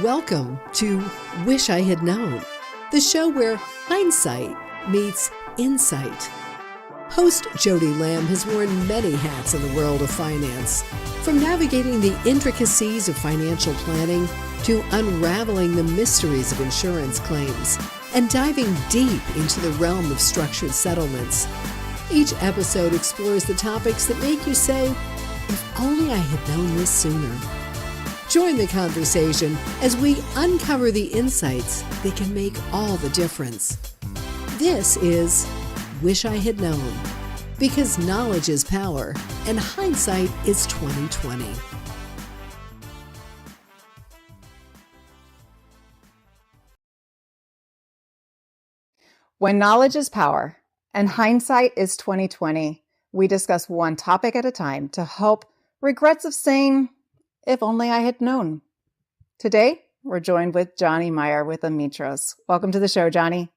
Welcome to Wish I Had Known, the show where hindsight meets insight. Host Jodie Lamb has worn many hats in the world of finance, from navigating the intricacies of financial planning to unraveling the mysteries of insurance claims and diving deep into the realm of structured settlements. Each episode explores the topics that make you say, if only I had known this sooner. Join the conversation as we uncover the insights that can make all the difference. This is Wish I Had Known, because knowledge is power and hindsight is 20/20. When knowledge is power and hindsight is 20/20, we discuss one topic at a time to help regrets of saying, if only I had known. Today, we're joined with Johnny Meyer with Ametros. Welcome to the show, Johnny.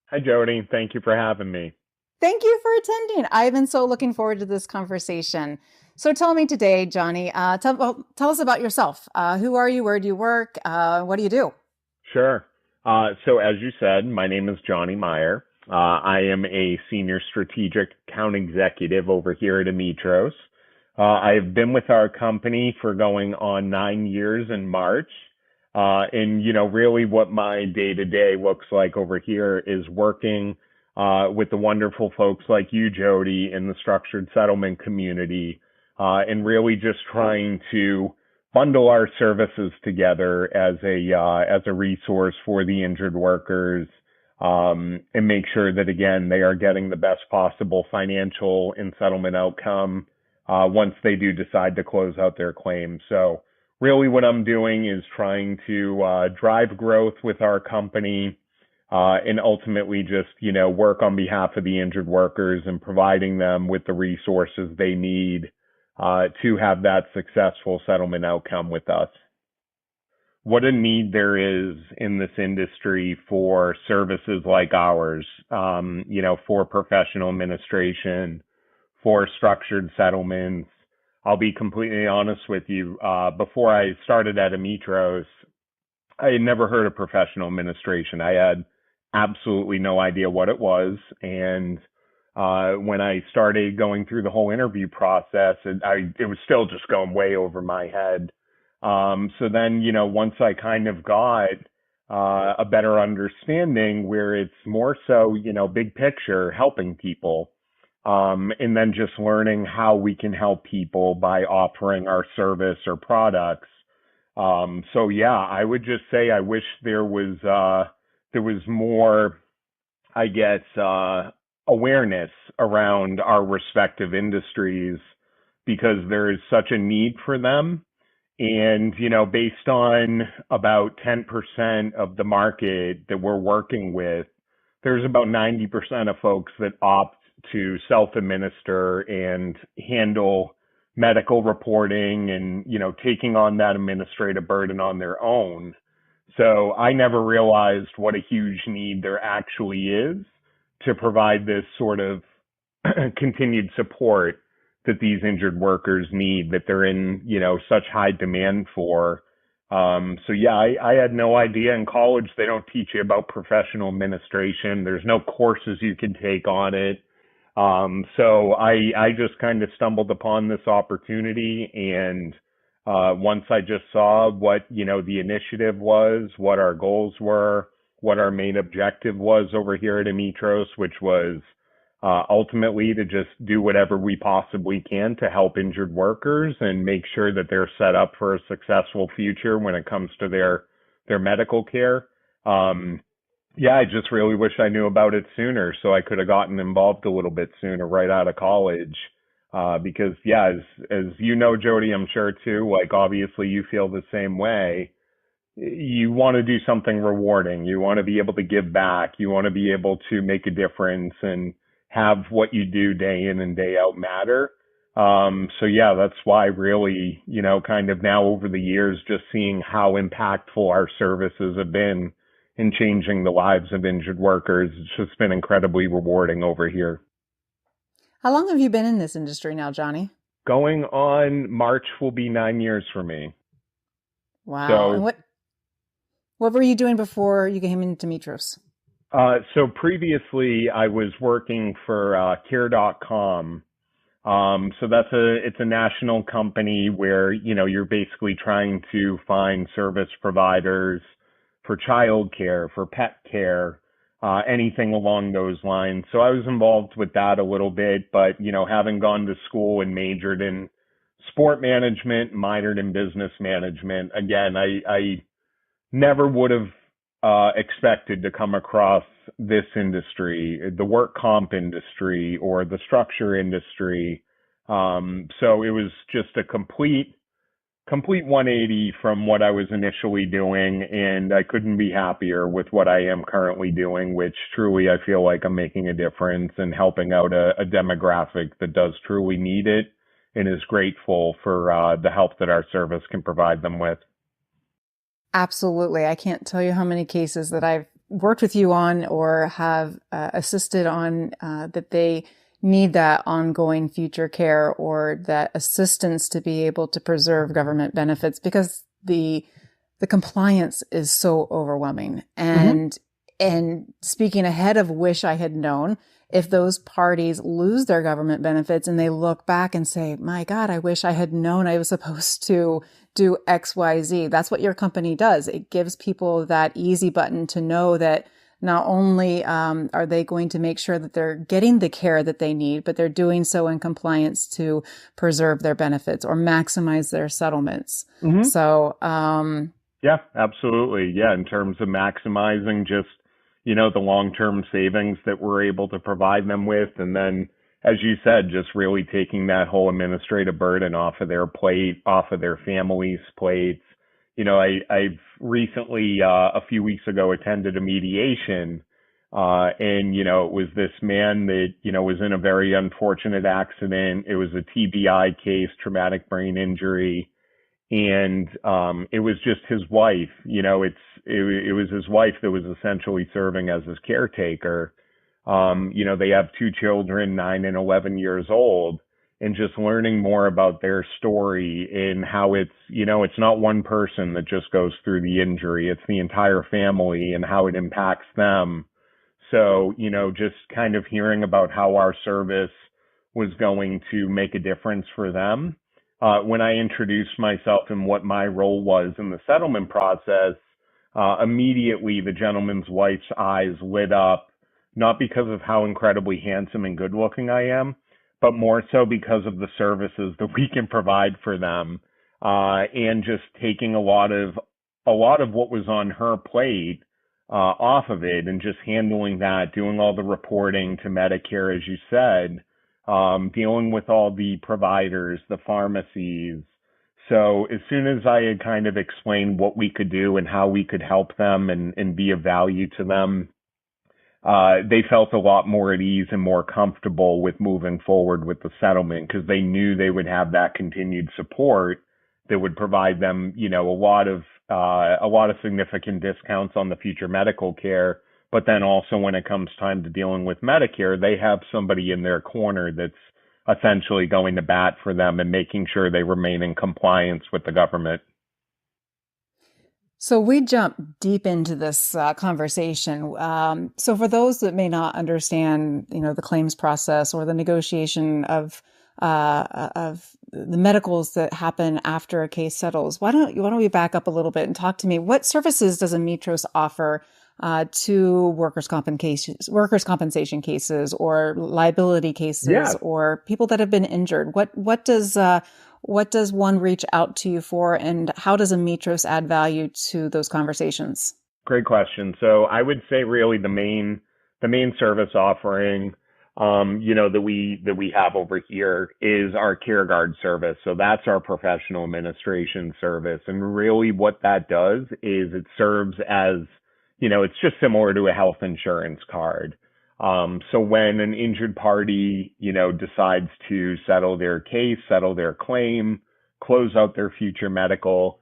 Hi, Jodie. Thank you for having me. Thank you for attending. I've been so looking forward to this conversation. So tell me today, Johnny, tell us about yourself. Who are you? Where do you work? What do you do? Sure. So as you said, my name is Johnny Meyer. I am a senior strategic account executive over here at Ametros. I've been with our company for going on 9 years in March. And, really what my day-to-day looks like over here is working with the wonderful folks like you, Jodie, in the structured settlement community, and really just trying to bundle our services together as a resource for the injured workers, and make sure that, again, they are getting the best possible financial and settlement outcome once they do decide to close out their claim. So really what I'm doing is trying to drive growth with our company, and ultimately just, work on behalf of the injured workers and providing them with the resources they need to have that successful settlement outcome with us. What a need there is in this industry for services like ours, for professional administration, for structured settlements. I'll be completely honest with you. Before I started at Ametros, I had never heard of professional administration. I had absolutely no idea what it was. And when I started going through the whole interview process, it was still just going way over my head. So then, once I kind of got a better understanding where it's more so, big picture, helping people, and then just learning how we can help people by offering our service or products. So yeah, I would just say I wish there was more, I guess, awareness around our respective industries, because there is such a need for them. And, based on about 10% of the market that we're working with, there's about 90% of folks that opt to self-administer and handle medical reporting and, taking on that administrative burden on their own. So I never realized what a huge need there actually is to provide this sort of continued support that these injured workers need, that they're in, such high demand for. So yeah, I had no idea. In college, they don't teach you about professional administration. There's no courses you can take on it. So I just kind of stumbled upon this opportunity, and once I just saw what, the initiative was, what our goals were, what our main objective was over here at Ametros, which was ultimately to just do whatever we possibly can to help injured workers and make sure that they're set up for a successful future when it comes to their medical care. Yeah, I just really wish I knew about it sooner, so I could have gotten involved a little bit sooner right out of college. Because yeah, as you know, Jodie, I'm sure too, like obviously you feel the same way. You want to do something rewarding. You want to be able to give back. You want to be able to make a difference and have what you do day in and day out matter. So yeah, that's why really, kind of now over the years, just seeing how impactful our services have been in changing the lives of injured workers, it's just been incredibly rewarding over here. How long have you been in this industry now, Johnny? Going on March will be 9 years for me. Wow. So, And What were you doing before you came into Ametros? So previously I was working for Care.com. So it's a national company where, you're basically trying to find service providers for childcare, for pet care, anything along those lines. So I was involved with that a little bit, but, having gone to school and majored in sport management, minored in business management, again, I never would have expected to come across this industry, the work comp industry or the structure industry. So it was just a complete 180 from what I was initially doing, and I couldn't be happier with what I am currently doing, which truly I feel like I'm making a difference and helping out a demographic that does truly need it and is grateful for the help that our service can provide them with. Absolutely. I can't tell you how many cases that I've worked with you on or have assisted on that they need that ongoing future care or that assistance to be able to preserve government benefits because the compliance is so overwhelming. And speaking ahead of wish I had known, if those parties lose their government benefits and they look back and say, my God, I wish I had known I was supposed to do X, Y, Z. That's what your company does. It gives people that easy button to know that not only are they going to make sure that they're getting the care that they need, but they're doing so in compliance to preserve their benefits or maximize their settlements. So, yeah, absolutely. Yeah. In terms of maximizing just, the long-term savings that we're able to provide them with. And then, as you said, just really taking that whole administrative burden off of their plate, off of their families' plates. I've recently, a few weeks ago, attended a mediation, and, it was this man that, was in a very unfortunate accident. It was a TBI case, traumatic brain injury. And, it was just his wife, it was his wife that was essentially serving as his caretaker. They have two children, 9 and 11 years old, and just learning more about their story and how it's not one person that just goes through the injury. It's the entire family and how it impacts them. So, just kind of hearing about how our service was going to make a difference for them. When I introduced myself and what my role was in the settlement process, immediately the gentleman's wife's eyes lit up, not because of how incredibly handsome and good looking I am, but more so because of the services that we can provide for them, and just taking a lot of what was on her plate off of it and just handling that, doing all the reporting to Medicare, as you said, dealing with all the providers, the pharmacies. So as soon as I had kind of explained what we could do and how we could help them and be of value to them, they felt a lot more at ease and more comfortable with moving forward with the settlement because they knew they would have that continued support that would provide them, a lot of significant discounts on the future medical care. But then also when it comes time to dealing with Medicare, they have somebody in their corner that's essentially going to bat for them and making sure they remain in compliance with the government. So we jump deep into this conversation. So for those that may not understand, the claims process or the negotiation of the medicals that happen after a case settles, why don't we back up a little bit and talk to me? What services does Ametros offer to workers' compensation cases or liability cases or people that have been injured? What does one reach out to you for, and how does Ametros add value to those conversations? Great question. So I would say really the main service offering, that we have over here is our Care Guard service. So that's our professional administration service. And really what that does is it serves as, it's just similar to a health insurance card. So when an injured party, decides to settle their case, settle their claim, close out their future medical,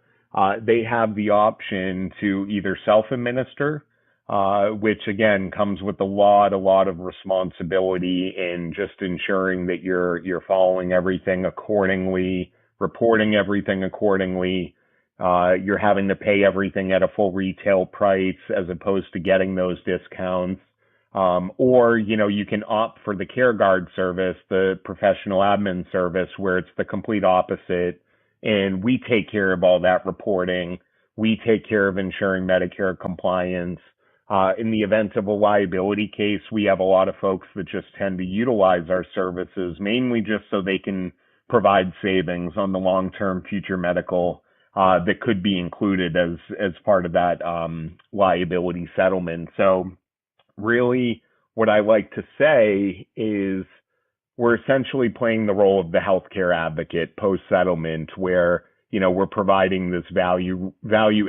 they have the option to either self-administer, which again comes with a lot of responsibility in just ensuring that you're following everything accordingly, reporting everything accordingly. You're having to pay everything at a full retail price as opposed to getting those discounts. Or, you can opt for the CareGuard service, the professional admin service, where it's the complete opposite. And we take care of all that reporting. We take care of ensuring Medicare compliance. In the event of a liability case, we have a lot of folks that just tend to utilize our services, mainly just so they can provide savings on the long-term future medical that could be included as part of that liability settlement. So really, what I like to say is we're essentially playing the role of the healthcare advocate post-settlement, where we're providing this value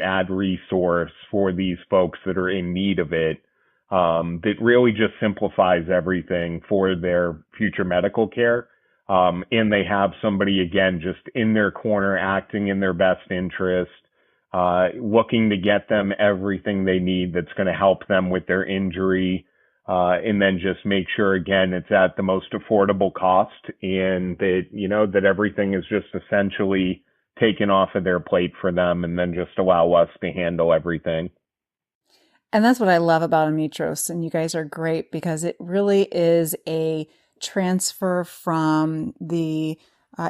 add resource for these folks that are in need of it, that really just simplifies everything for their future medical care. And they have somebody, again, just in their corner, acting in their best interest, looking to get them everything they need that's going to help them with their injury, and then just make sure, again, it's at the most affordable cost, and that everything is just essentially taken off of their plate for them, and then just allow us to handle everything. And that's what I love about Ametros. And you guys are great because it really is a transfer from the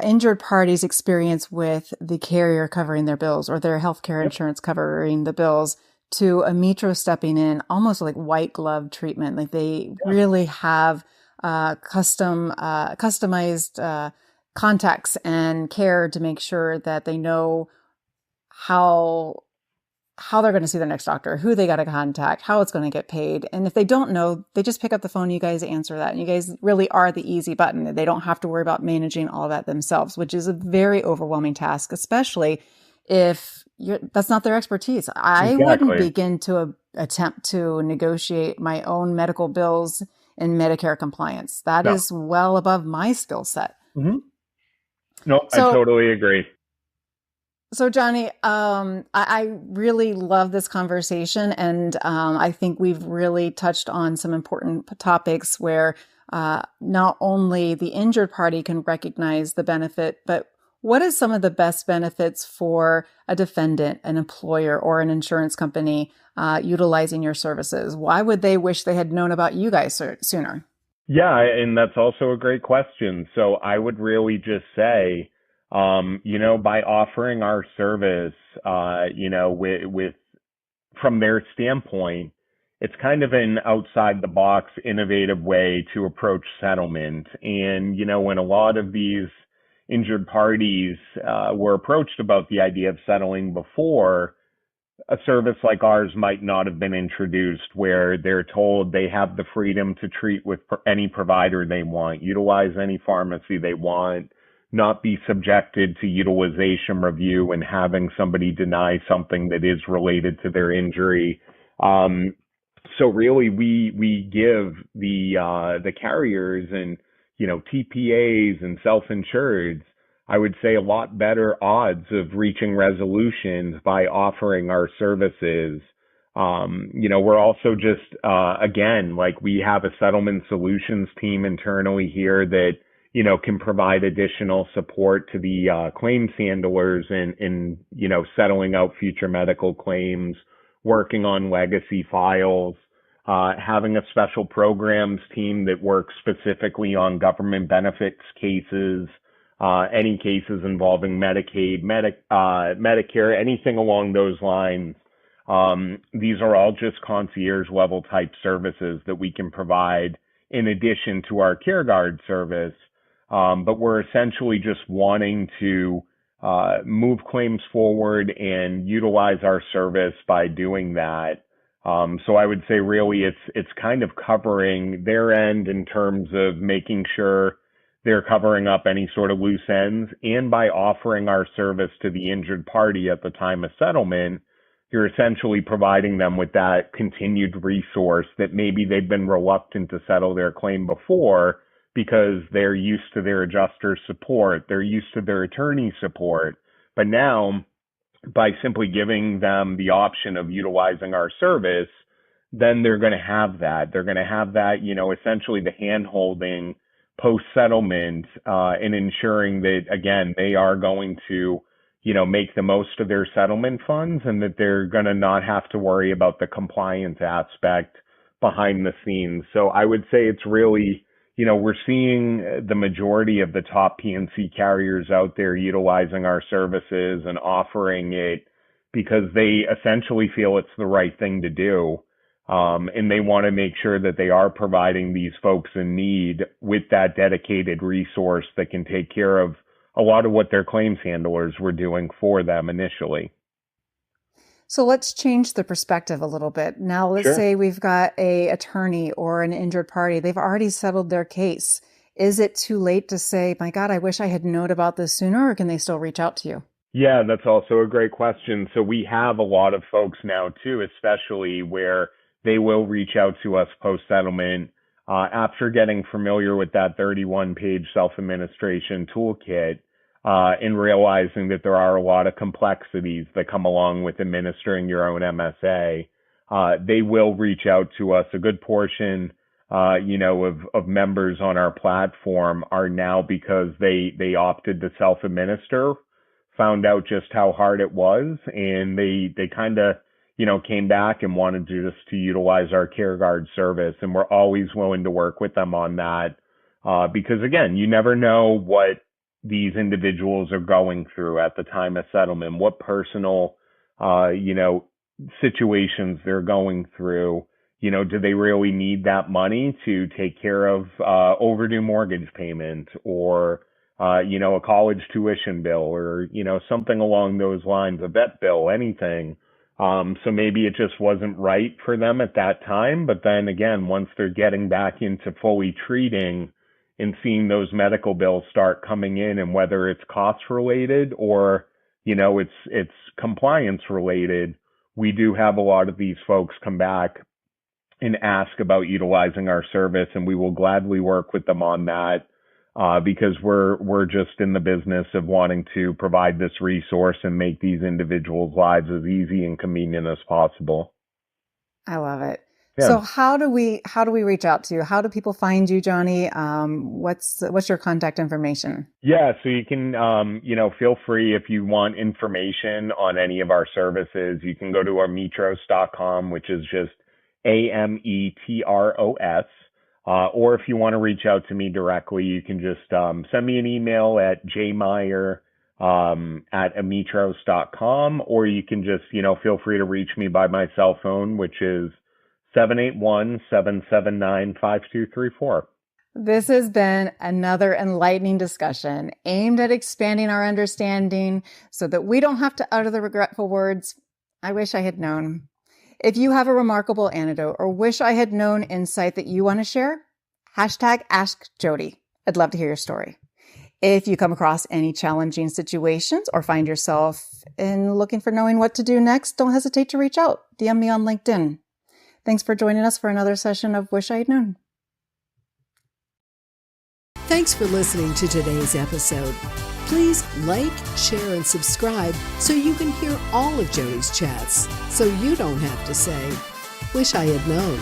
injured party's experience with the carrier covering their bills or their healthcare insurance covering the bills to Ametros stepping in, almost like white glove treatment. Like they really have customized contacts and care to make sure that they know how they're going to see their next doctor, who they got to contact, how it's going to get paid. And if they don't know, they just pick up the phone. You guys answer that. And you guys really are the easy button. They don't have to worry about managing all that themselves, which is a very overwhelming task, especially if that's not their expertise. I wouldn't begin to attempt to negotiate my own medical bills in Medicare compliance. That is well above my skill set. Mm-hmm. No, I totally agree. So, Johnny, I really love this conversation, and I think we've really touched on some important topics where not only the injured party can recognize the benefit, but what is some of the best benefits for a defendant, an employer, or an insurance company utilizing your services? Why would they wish they had known about you guys sooner? Yeah, and that's also a great question. So I would really just say, by offering our service, with from their standpoint, it's kind of an outside the box, innovative way to approach settlement. And, when a lot of these injured parties were approached about the idea of settling before, a service like ours might not have been introduced, where they're told they have the freedom to treat with any provider they want, utilize any pharmacy they want, not be subjected to utilization review and having somebody deny something that is related to their injury. So really, we give the carriers and TPAs and self-insureds, I would say, a lot better odds of reaching resolutions by offering our services. We're also just again, like, we have a settlement solutions team internally here that can provide additional support to the claims handlers in settling out future medical claims, working on legacy files, having a special programs team that works specifically on government benefits cases, any cases involving Medicaid, Medicare, anything along those lines. These are all just concierge level type services that we can provide in addition to our CareGuard service. But we're essentially just wanting to move claims forward and utilize our service by doing that. So I would say really it's kind of covering their end in terms of making sure they're covering up any sort of loose ends. And by offering our service to the injured party at the time of settlement, you're essentially providing them with that continued resource that maybe they've been reluctant to settle their claim before, because they're used to their adjuster support, they're used to their attorney support. But now, by simply giving them the option of utilizing our service, then they're going to have that. They're going to have that, essentially the hand-holding post-settlement, and ensuring that, again, they are going to, make the most of their settlement funds, and that they're going to not have to worry about the compliance aspect behind the scenes. So I would say it's really, we're seeing the majority of the top P&C carriers out there utilizing our services and offering it because they essentially feel it's the right thing to do. And they want to make sure that they are providing these folks in need with that dedicated resource that can take care of a lot of what their claims handlers were doing for them initially. So let's change the perspective a little bit. Now, let's Sure. say we've got a attorney or an injured party. They've already settled their case. Is it too late to say, my God, I wish I had known about this sooner, or can they still reach out to you? Yeah, that's also a great question. So we have a lot of folks now too, especially where they will reach out to us post-settlement after getting familiar with that 31-page self-administration toolkit and realizing that there are a lot of complexities that come along with administering your own MSA. They will reach out to us. A good portion, of members on our platform are now, because they opted to self-administer, found out just how hard it was, and they kind of came back and wanted to utilize our CareGuard service, and we're always willing to work with them on that because again, you never know what these individuals are going through at the time of settlement, what personal situations they're going through. Do they really need that money to take care of overdue mortgage payment, or a college tuition bill, or, something along those lines, a vet bill, anything. So maybe it just wasn't right for them at that time. But then again, once they're getting back into fully treating and seeing those medical bills start coming in, and whether it's cost related or, it's compliance related, we do have a lot of these folks come back and ask about utilizing our service, and we will gladly work with them on that. Because we're just in the business of wanting to provide this resource and make these individuals' lives as easy and convenient as possible. I love it. Yeah. So how do we reach out to you? How do people find you, Johnny? What's your contact information? Yeah, so you can, feel free, if you want information on any of our services, you can go to ametros.com, which is just Ametros. Or if you want to reach out to me directly, you can just send me an email at jmeyer@ametros.com, or you can just, feel free to reach me by my cell phone, which is 781-779-5234. This has been another enlightening discussion aimed at expanding our understanding so that we don't have to utter the regretful words, I wish I had known. If you have a remarkable anecdote or wish I had known insight that you want to share, #AskJodie. I'd love to hear your story. If you come across any challenging situations or find yourself looking for knowing what to do next, don't hesitate to reach out. DM me on LinkedIn. Thanks for joining us for another session of Wish I Had Known. Thanks for listening to today's episode. Please like, share, and subscribe so you can hear all of Jodie's chats, so you don't have to say, "Wish I had known."